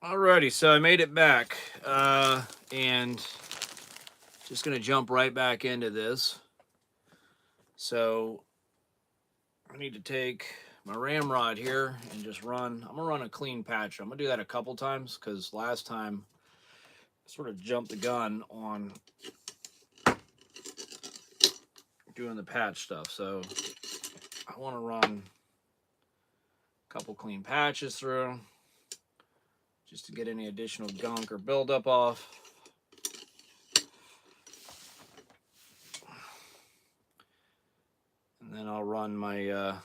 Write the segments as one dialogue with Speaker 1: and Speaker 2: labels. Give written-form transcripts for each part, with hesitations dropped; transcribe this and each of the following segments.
Speaker 1: Alrighty, so I made it back, and just gonna jump right back into this. So I need to take my ramrod here and just run. I'm gonna run a clean patch. I'm gonna do that a couple times because last time I sort of jumped the gun on doing the patch stuff. So I want to run a couple clean patches through just to get any additional gunk or buildup off. And then I'll run my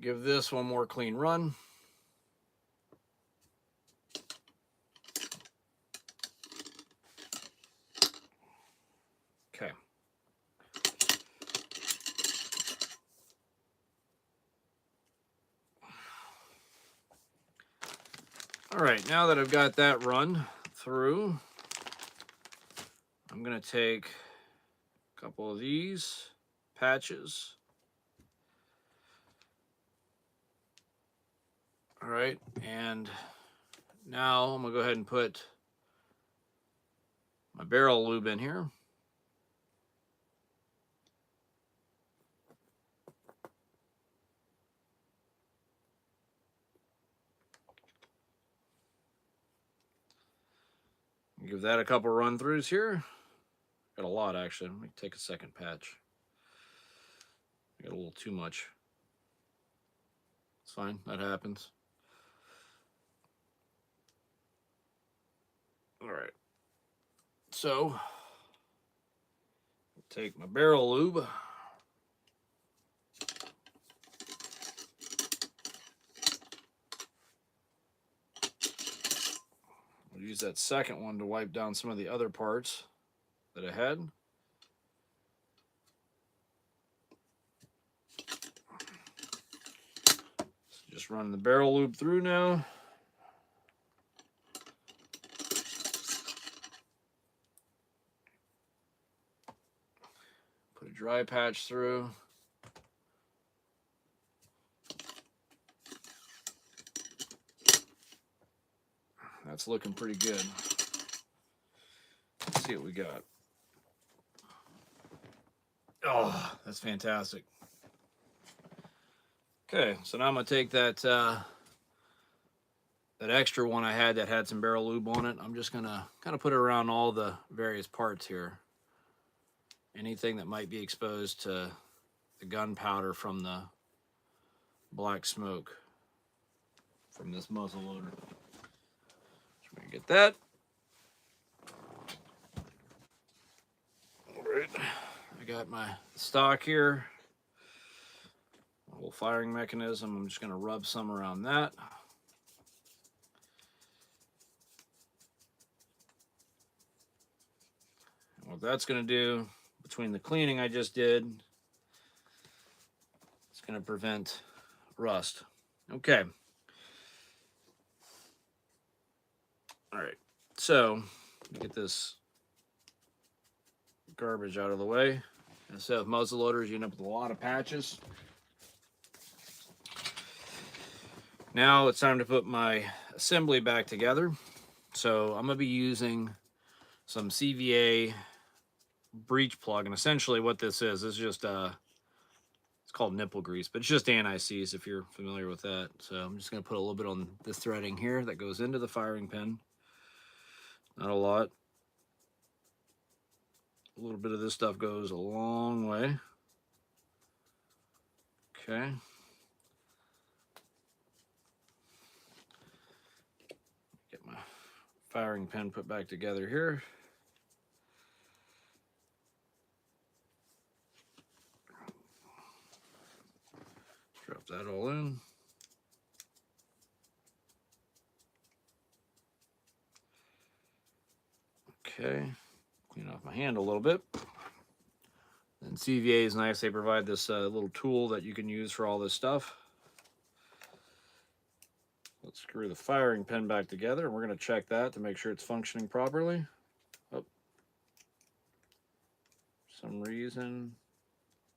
Speaker 1: give this one more clean run. Okay. All right, now that I've got that run through, I'm going to take a couple of these patches. All right, and now I'm going to go ahead and put my barrel lube in here. Give that a couple run throughs here. Got a lot actually. Let me take a second patch. I got a little too much. It's fine, that happens. All right. So, take my barrel lube. I'll use that second one to wipe down some of the other parts that I had. So just run the barrel lube through now. Put a dry patch through. That's looking pretty good. Let's see what we got. Oh, that's fantastic. Okay, so now I'm gonna take that that extra one I had that had some barrel lube on it. I'm just gonna kind of put it around all the various parts here. Anything that might be exposed to the gunpowder from the black smoke from this muzzle loader. So we're gonna get that. All right, I got my stock here. A little firing mechanism. I'm just gonna rub some around that. And what that's gonna do, between the cleaning I just did, it's gonna prevent rust. Okay. All right, so get this garbage out of the way. Instead of muzzle loaders, you end up with a lot of patches. Now it's time to put my assembly back together. So I'm gonna be using some CVA breech plug, and essentially what this is just it's called nipple grease, but it's just anti-seize if you're familiar with that. So I'm just gonna put a little bit on the threading here that goes into the firing pin. Not a lot. A little bit of this stuff goes a long way. Okay. Get my firing pin put back together here. Drop that all in. Okay. clean off my hand a little bit. And CVA is nice. They provide this little tool that you can use for all this stuff. Let's screw the firing pin back together, and we're going to check that to make sure it's functioning properly. Oh, for some reason,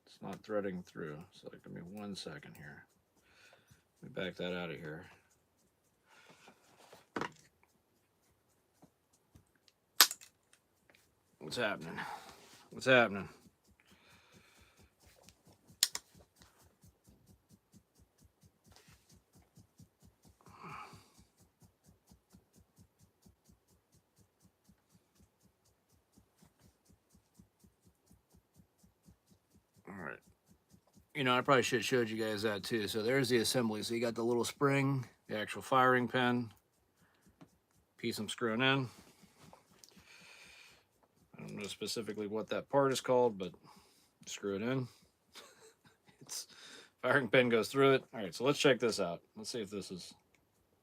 Speaker 1: it's not threading through. So give me 1 second here. Let me back that out of here. What's happening? What's happening? All right. You know, I probably should have showed you guys that too. So there's the assembly. So you got the little spring, the actual firing pin, piece I'm screwing in. I don't know specifically what that part is called, but screw it in. It's firing pin goes through it. All right, so let's check this out. Let's see if this is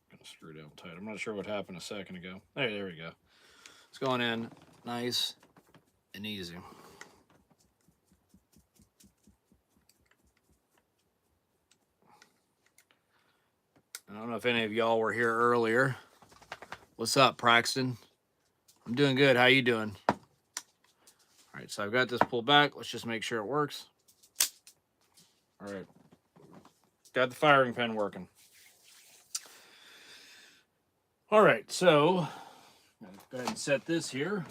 Speaker 1: gonna screw down tight. I'm not sure what happened a second ago. Hey, there we go. It's going in nice and easy. I don't know if any of y'all were here earlier. What's up, Braxton? I'm doing good. How you doing? All right, so I've got this pulled back. Let's just make sure it works. All right. Got the firing pin working. All right, so go ahead and set this here.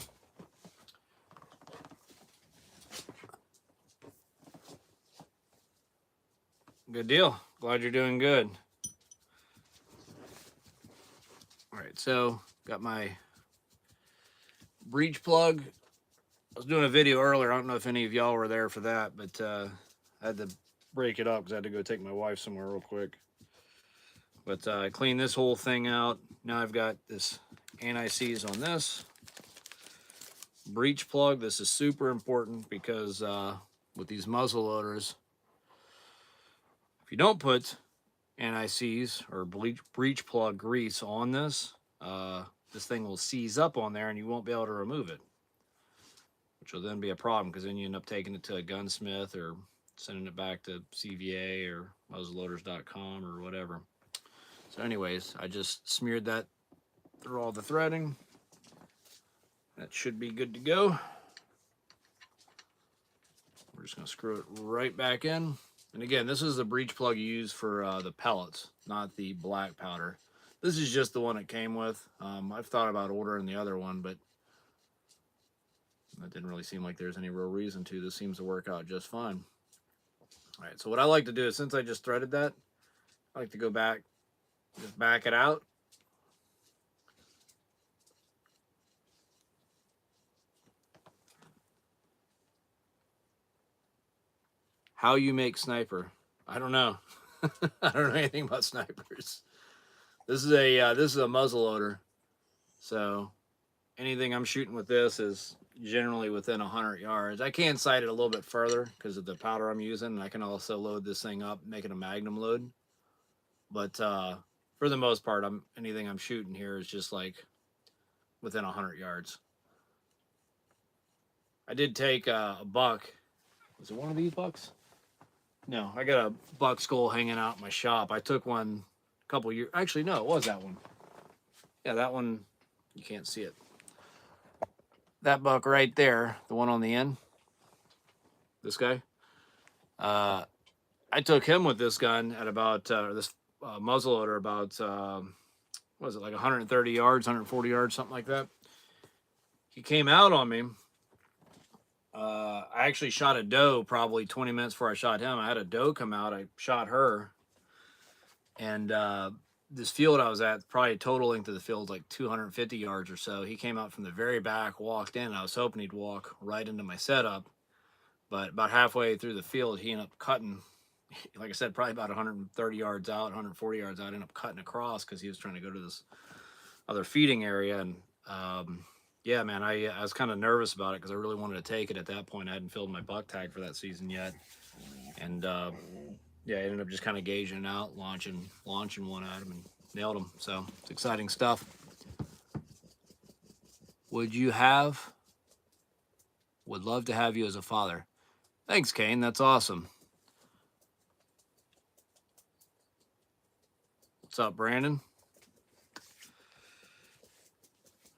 Speaker 1: Good deal. Glad you're doing good. All right, so got my breech plug. I was doing a video earlier. I don't know if any of y'all were there for that, but I had to break it up because I had to go take my wife somewhere real quick. But I cleaned this whole thing out. Now I've got this anti-seize on this. Breech plug. This is super important because with these muzzle loaders, if you don't put anti-seize or breech plug grease on this, this thing will seize up on there and you won't be able to remove it, which will then be a problem because then you end up taking it to a gunsmith or sending it back to CVA or muzzleloaders.com or whatever. So anyways, I just smeared that through all the threading. That should be good to go. We're just going to screw it right back in. And again, this is the breech plug you use for the pellets, not the black powder. This is just the one it came with. I've thought about ordering the other one, but that didn't really seem like there's any real reason to. This seems to work out just fine. All right, so what I like to do is, since I just threaded that, I like to go back, just back it out. How you make sniper? I don't know. I don't know anything about snipers. This is a muzzle loader, so anything I'm shooting with this is generally within 100 yards. I can sight it a little bit further because of the powder I'm using, and I can also load this thing up, make it a magnum load. But for the most part, anything I'm shooting here is just like within 100 yards. I did take a buck. Was it one of these bucks? No, I got a buck skull hanging out in my shop. I took one a couple years. Actually, no, it was that one. Yeah, that one. You can't see it. That buck right there, the one on the end. This guy. I took him with this gun at about this muzzleloader about what was it, like 130 yards, 140 yards, something like that. He came out on me. I actually shot a doe probably 20 minutes before I shot him. I had a doe come out. I shot her. And this field I was at, probably total length of the field like 250 yards or so. He came out from the very back, walked in. I was hoping he'd walk right into my setup. But about halfway through the field, he ended up cutting, like I said, probably about 130 yards out, 140 yards out. Ended up cutting across because he was trying to go to this other feeding area. And yeah, man, I was kind of nervous about it because I really wanted to take it at that point. I hadn't filled my buck tag for that season yet. And yeah, I ended up just kind of gauging it out, launching one at him and nailed him. So, it's exciting stuff. Would you have Would love to have you as a father. Thanks, Kane. That's awesome. What's up, Brandon?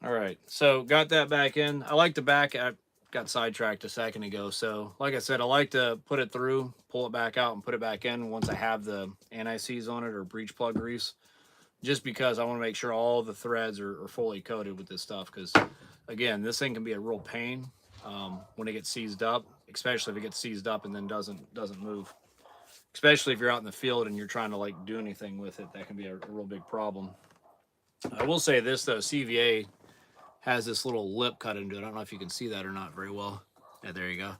Speaker 1: All right, so got that back in. I like the back. I got sidetracked a second ago. So like I said, I like to put it through, pull it back out, and put it back in once I have the anti-seize on it or breech plug grease, just because I want to make sure all the threads are fully coated with this stuff. Because again, this thing can be a real pain when it gets seized up, especially if it gets seized up and then doesn't move. Especially if you're out in the field and you're trying to like do anything with it, that can be a real big problem. I will say this though, CVA has this little lip cut into it. I don't know if you can see that or not very well. Yeah, there you go.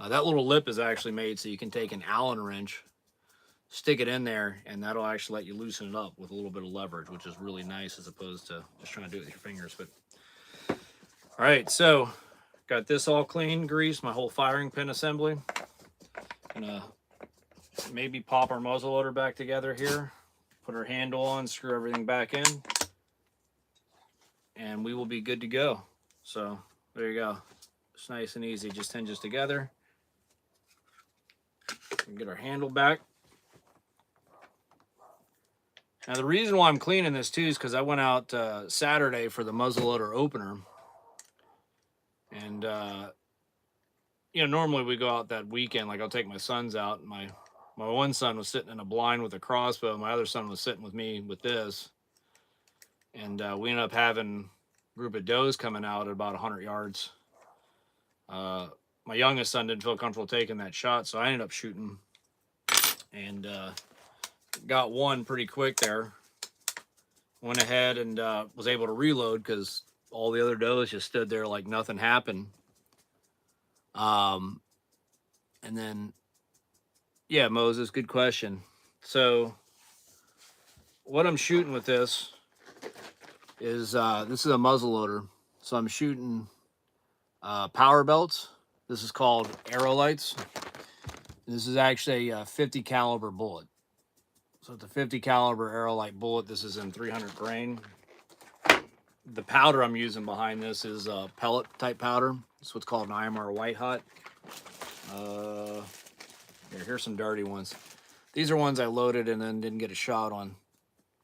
Speaker 1: That little lip is actually made so you can take an Allen wrench, stick it in there, and that'll actually let you loosen it up with a little bit of leverage, which is really nice as opposed to just trying to do it with your fingers. But all right, so got this all clean, greased, my whole firing pin assembly. Gonna maybe pop our muzzle loader back together here, put our handle on, screw everything back in, and we will be good to go. So there you go. It's nice and easy, just hinges together. Get our handle back. Now the reason why I'm cleaning this too is because I went out Saturday for the muzzleloader opener, and you know, normally we go out that weekend. Like I'll take my sons out. My one son was sitting in a blind with a crossbow. My other son was sitting with me with this, and we ended up having a group of does coming out at about 100 yards. My youngest son didn't feel comfortable taking that shot, so I ended up shooting, and got one pretty quick there. Went ahead and was able to reload because all the other does just stood there like nothing happened. And then, yeah, Moses, good question. So what I'm shooting with this is a muzzleloader. So I'm shooting power belts. This is called Aerolites. This is actually a 50 caliber bullet. So it's a 50 caliber Aerolite bullet. This is in 300 grain. The powder I'm using behind this is pellet type powder. It's what's called an IMR White Hot. Here's some dirty ones. These are ones I loaded and then didn't get a shot on,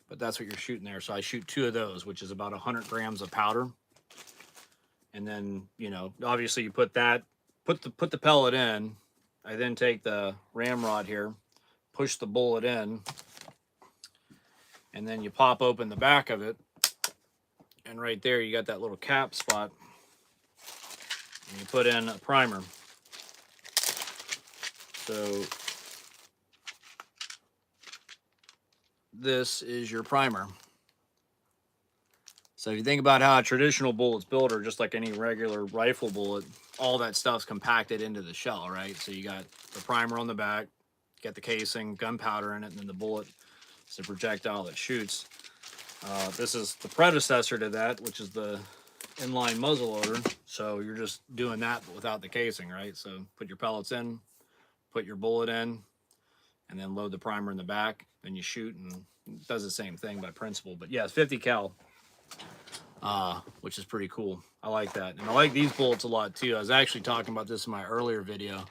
Speaker 1: but that's what you're shooting there. So I shoot 2 of those, which is about 100 grams of powder. And then, you know, obviously you put the pellet in. I then take the ramrod here, push the bullet in, and then you pop open the back of it. And right there, you got that little cap spot. And you put in a primer. So this is your primer. So if you think about how a traditional bullet's built, or just like any regular rifle bullet, all that stuff's compacted into the shell, right? So you got the primer on the back, get the casing, gunpowder in it, and then the bullet is the projectile that shoots. This is the predecessor to that, which is the inline muzzleloader. So you're just doing that but without the casing, right? So put your pellets in, put your bullet in, and then load the primer in the back. Then you shoot, and it does the same thing by principle. But yeah, it's 50 cal, which is pretty cool. I like that. And I like these bullets a lot too. I was actually talking about this in my earlier video,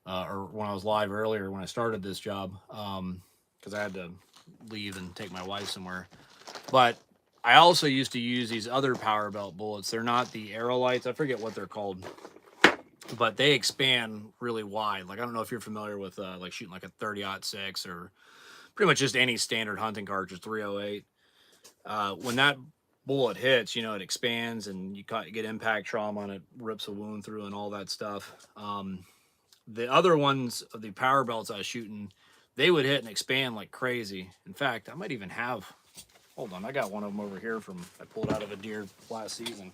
Speaker 1: or when I was live earlier when I started this job, because I had to leave and take my wife somewhere. But I also used to use these other power belt bullets. They're not the Aerolites. I forget what they're called, but they expand really wide. Like, I don't know if you're familiar with like shooting like a 30-06 or pretty much just any standard hunting cartridge, 308. When that bullet hits, you know, it expands and you get impact trauma and it rips a wound through and all that stuff. The other ones of the power belts I was shooting, they would hit and expand like crazy. In fact, I might even have, hold on, I got one of them over here from, I pulled out of a deer last season.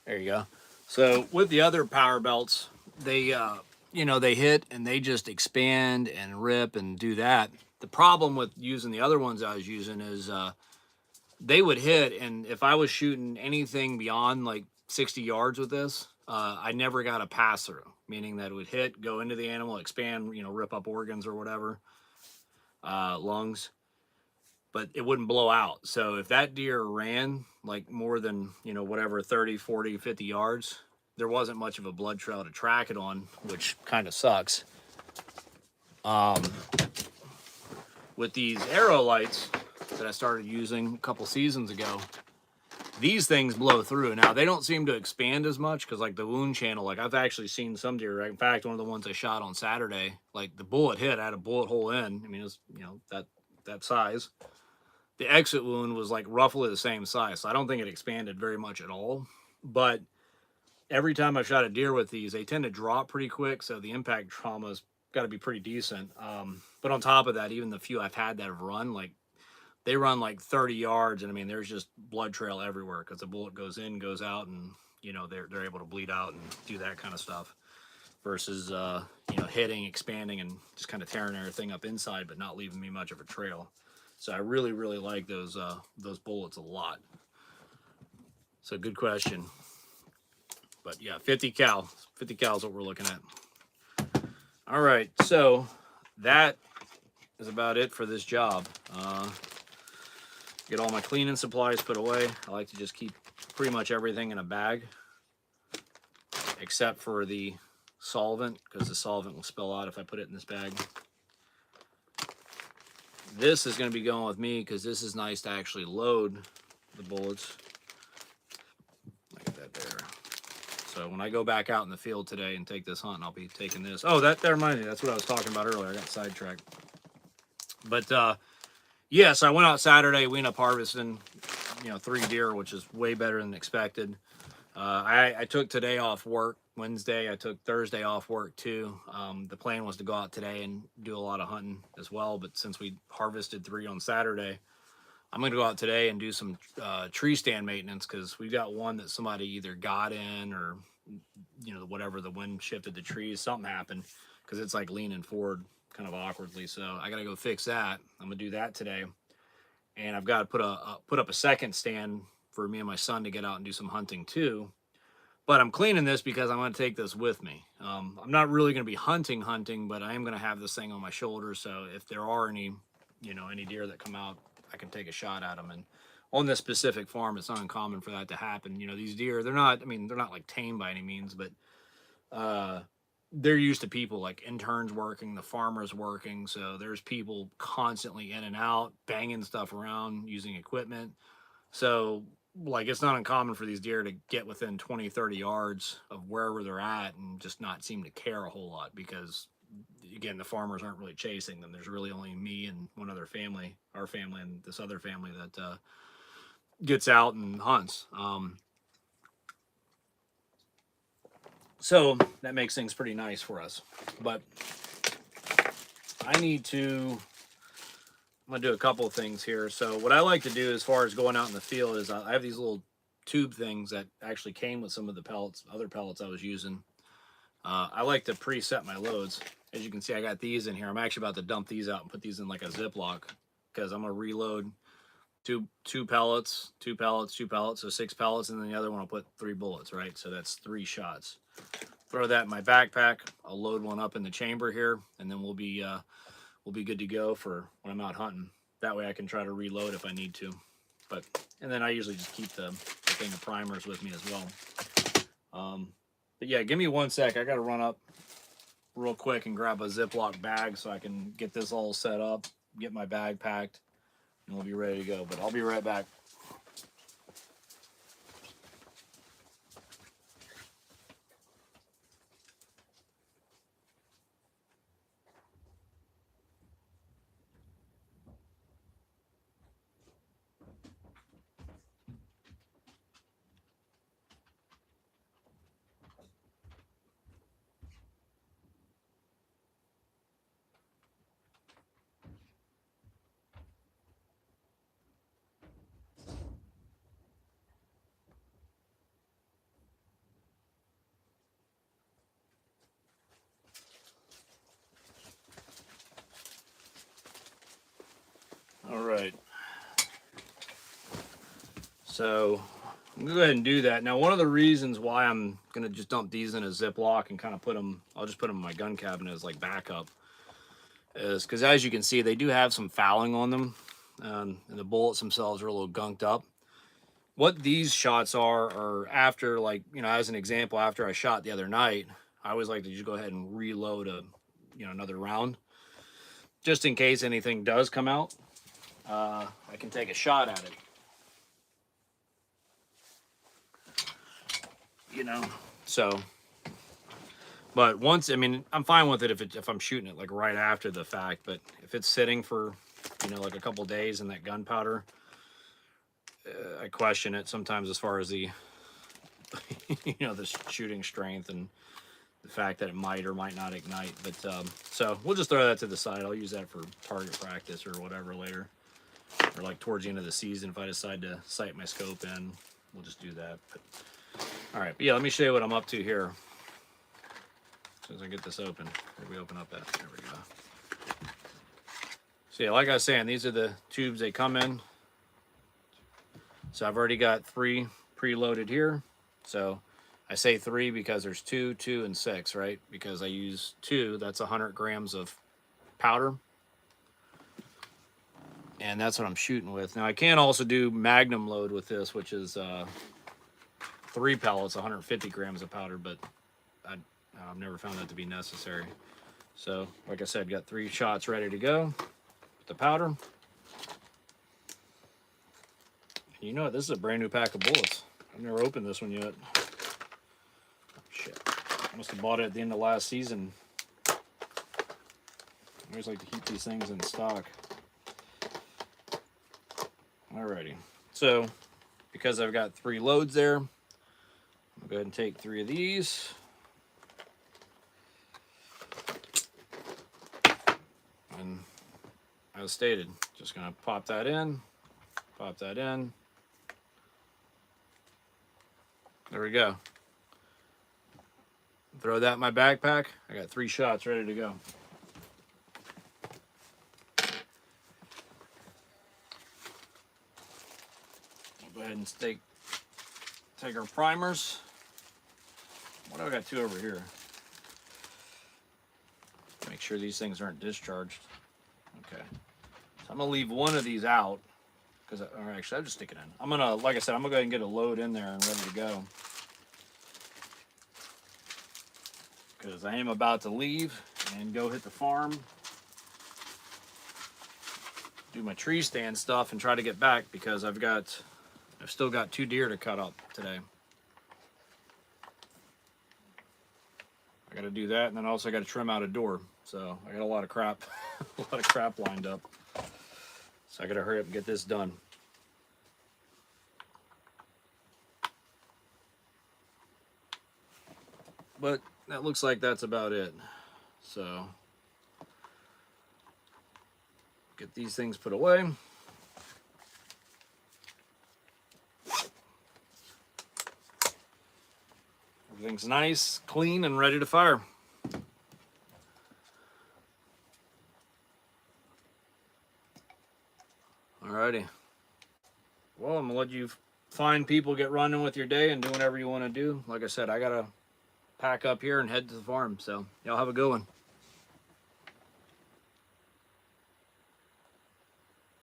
Speaker 1: There you go. So with the other power belts, they, you know, they hit and they just expand and rip and do that. The problem with using the other ones I was using is they would hit, and if I was shooting anything beyond like 60 yards with this, I never got a pass through, meaning that it would hit, go into the animal, expand, you know, rip up organs or whatever, lungs. but it wouldn't blow out. So if that deer ran like more than, you know, whatever, 30, 40, 50 yards, there wasn't much of a blood trail to track it on, which kind of sucks. With these arrow lights that I started using a couple seasons ago, these things blow through. Now, they don't seem to expand as much because, like, the wound channel, like, I've actually seen some deer, right? In fact, one of the ones I shot on Saturday, like, the bullet hit, I had a bullet hole in. I mean, it was, you know, that size. The exit wound was, like, roughly the same size, so I don't think it expanded very much at all. But every time I've shot a deer with these, they tend to drop pretty quick, so the impact trauma's got to be pretty decent. But on top of that, even the few I've had that have run, like, they run like 30 yards, and I mean, there's just blood trail everywhere because the bullet goes in, goes out, and, you know, they're able to bleed out and do that kind of stuff versus, you know, hitting, expanding, and just kind of tearing everything up inside, but not leaving me much of a trail. So I really, really like those bullets a lot. So good question. But yeah, 50 cal is what we're looking at. All right, so that is about it for this job. Get all my cleaning supplies put away. I like to just keep pretty much everything in a bag, except for the solvent, because the solvent will spill out if I put it in this bag. This is going to be going with me because this is nice to actually load the bullets. Look at that there. So when I go back out in the field today and take this hunt, I'll be taking this. Oh, that reminds me. That's what I was talking about earlier. I got sidetracked. But yeah, so I went out Saturday. We ended up harvesting, you know, 3 deer, which is way better than expected. I took today off work. Wednesday, I took Thursday off work too. The plan was to go out today and do a lot of hunting as well. But since we harvested 3 on Saturday, I'm going to go out today and do some tree stand maintenance because we've got one that somebody either got in or, you know, whatever, the wind shifted the trees, something happened because it's like leaning forward kind of awkwardly. So I got to go fix that. I'm going to do that today. And I've got to put up a second stand for me and my son to get out and do some hunting too. But I'm cleaning this because I'm going to take this with me. I'm not really going to be hunting, but I am going to have this thing on my shoulder. So if there are any, you know, any deer that come out, I can take a shot at them. And on this specific farm, it's not uncommon for that to happen. You know, these deer, they're not, I mean, they're not like tame by any means, but they're used to people, like interns working, the farmers working. So there's people constantly in and out, banging stuff around, using equipment. So, like, it's not uncommon for these deer to get within 20, 30 yards of wherever they're at and just not seem to care a whole lot because, again, the farmers aren't really chasing them. There's really only me and one other family, our family, and this other family that gets out and hunts. So that makes things pretty nice for us. But I'm going to do a couple of things here. So what I like to do as far as going out in the field is I have these little tube things that actually came with some of the pellets, other pellets I was using. I like to preset my loads. As you can see, I got these in here. I'm actually about to dump these out and put these in like a Ziploc because I'm going to reload two pellets, so 6 pellets, and then the other one I'll put 3 bullets, right? So that's 3 shots. Throw that in my backpack. I'll load one up in the chamber here, and then we'll be good to go for when I'm out hunting. That way I can try to reload if I need to. And then I usually just keep the thing of primers with me as well. But yeah, give me 1 sec. I got to run up real quick and grab a Ziploc bag so I can get this all set up, get my bag packed, and we'll be ready to go. But I'll be right back. All right. So I'm gonna go ahead and do that. Now, one of the reasons why I'm gonna just dump these in a Ziploc and kind of I'll just put them in my gun cabinet as like backup, is because as you can see, they do have some fouling on them. and the bullets themselves are a little gunked up. What these shots are after, like, you know, as an example, after I shot the other night, I always like to just go ahead and reload another round, just in case anything does come out. I can take a shot at it. So, but once, I mean, I'm fine with it if I'm shooting it like right after the fact, but if it's sitting for, like a couple days in that gunpowder, I question it sometimes as far as the, the shooting strength and the fact that it might or might not ignite. But so we'll just throw that to the side. I'll use that for target practice or whatever later, or like towards the end of the season if I decide to sight my scope in, we'll just do that. But all right, but yeah, let me show you what I'm up to here. As soon as I get this open, where we open up at, there we go. So yeah, like I was saying, these are the tubes they come in. So I've already got 3 preloaded here. So I say 3 because there's 2, 2, and 6, right? Because I use 2, that's 100 grams of powder. And that's what I'm shooting with. Now I can also do magnum load with this, which is 3 pellets, 150 grams of powder, but I've never found that to be necessary. So, like I said, got 3 shots ready to go with the powder. And you know what? This is a brand new pack of bullets. I've never opened this one yet. Shit. I must have bought it at the end of last season. I always like to keep these things in stock. Alrighty. So, because I've got 3 loads there, I'll go ahead and take 3 of these. And as stated, just going to pop that in, pop that in. There we go. Throw that in my backpack. I got 3 shots ready to go. I'll go ahead and take our primers. What do I got 2 over here? Make sure these things aren't discharged. Okay. So I'm going to leave one of these out. Or actually, I'll just stick it in. I'm going to, like I said, I'm going to go ahead and get a load in there and ready to go. Because I am about to leave and go hit the farm, do my tree stand stuff, and try to get back because I've still got 2 deer to cut up today. I got to do that, and then also I got to trim out a door. So I got a lot of crap, lined up. So I got to hurry up and get this done. But that looks like that's about it. So get these things put away. Everything's nice, clean, and ready to fire. Alrighty. Well, I'm gonna let you find people, get running with your day, and do whatever you want to do. Like I said, I gotta pack up here and head to the farm. So y'all have a good one.